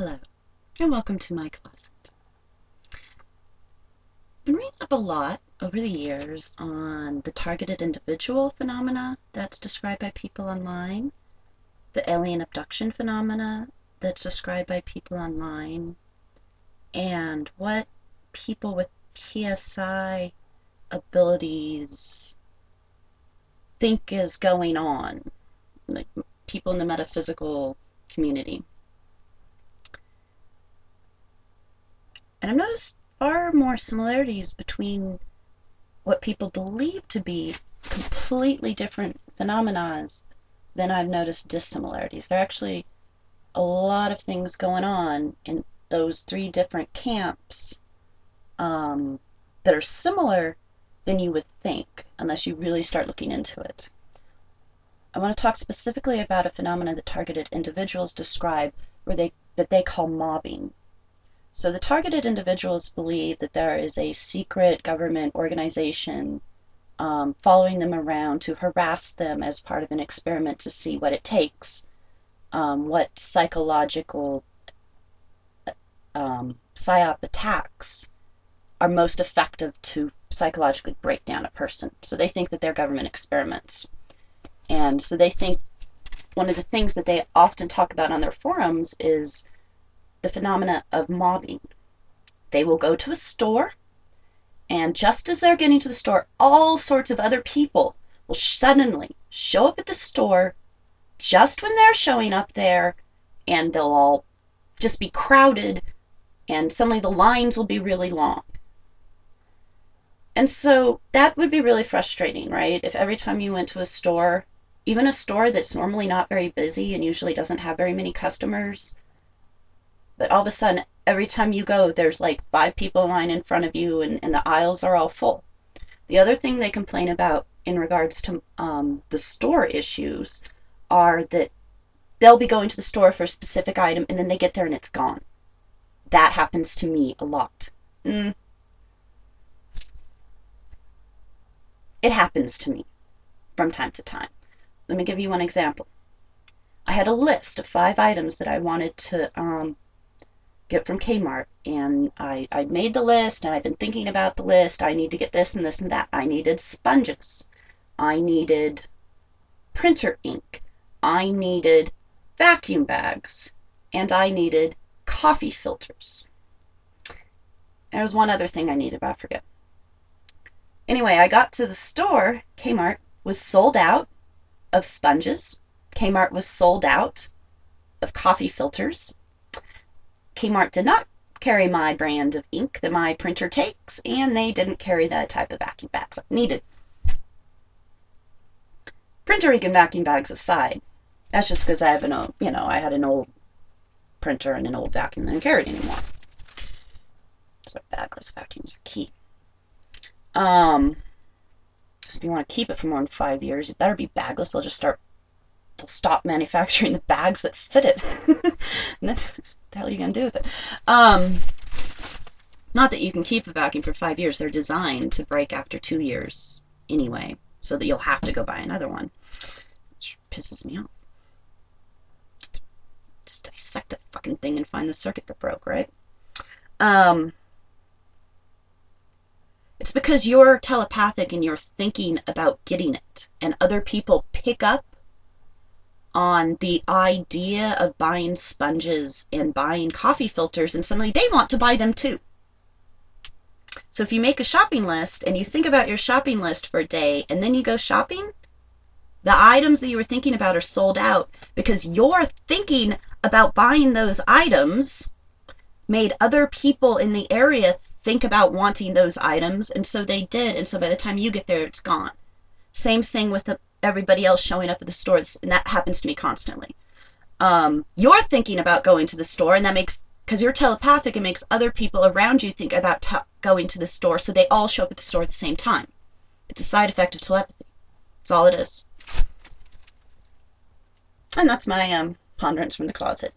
Hello, and welcome to my closet. I've been reading up a lot over the years on the targeted individual phenomena that's described by people online, the alien abduction phenomena that's described by people online, and what people with PSI abilities think is going on, like people in the metaphysical community. And I've noticed far more similarities between what people believe to be completely different phenomena than I've noticed dissimilarities. There are actually a lot of things going on in those three different camps that are similar than you would think, unless you really start looking into it. I want to talk specifically about a phenomenon that targeted individuals describe that they call mobbing. So the targeted individuals believe that there is a secret government organization following them around to harass them as part of an experiment to see what it takes, what psychological psyop attacks are most effective to psychologically break down a person. So they think that they're government experiments. And so they think one of the things that they often talk about on their forums is the phenomena of mobbing. They will go to a store, and just as they're getting to the store, all sorts of other people will suddenly show up at the store just when they're showing up there, and they'll all just be crowded, and suddenly the lines will be really long. And so that would be really frustrating, right? If every time you went to a store, even a store that's normally not very busy and usually doesn't have very many customers, but all of a sudden, every time you go, there's like 5 people in line in front of you, and the aisles are all full. The other thing they complain about in regards to the store issues are that they'll be going to the store for a specific item, and then they get there and it's gone. That happens to me a lot. It happens to me from time to time. Let me give you one example. I had a list of 5 items that I wanted to get from Kmart, and I'd made the list, and I've been thinking about the list. I need to get this and this and that. I needed sponges. I needed printer ink. I needed vacuum bags. And I needed coffee filters. There was one other thing I needed, but I forget. Anyway, I got to the store. Kmart was sold out of sponges. Kmart was sold out of coffee filters. Kmart did not carry my brand of ink that my printer takes, and they didn't carry that type of vacuum bags I needed. Printer ink and vacuum bags aside, that's just because I have I had an old printer and an old vacuum that I didn't carry it anymore. That's why bagless vacuums are key. Just if you want to keep it for more than 5 years, it better be bagless. They'll stop manufacturing the bags that fit it. And that's the hell are you going to do with it? Not that you can keep a vacuum for 5 years. They're designed to break after 2 years anyway, so that you'll have to go buy another one, which pisses me off. Just dissect the fucking thing and find the circuit that broke, right? It's because you're telepathic and you're thinking about getting it, and other people pick up on the idea of buying sponges and buying coffee filters, and suddenly they want to buy them too. So if you make a shopping list and you think about your shopping list for a day and then you go shopping, the items that you were thinking about are sold out because you're thinking about buying those items made other people in the area think about wanting those items, and so they did, and so by the time you get there, it's gone. Same thing with everybody else showing up at the stores, and that happens to me constantly. You're thinking about going to the store, and that makes, because you're telepathic, it makes other people around you think about going to the store, so they all show up at the store at the same time. It's a side effect of telepathy. That's all it is. And that's my ponderance from the closet.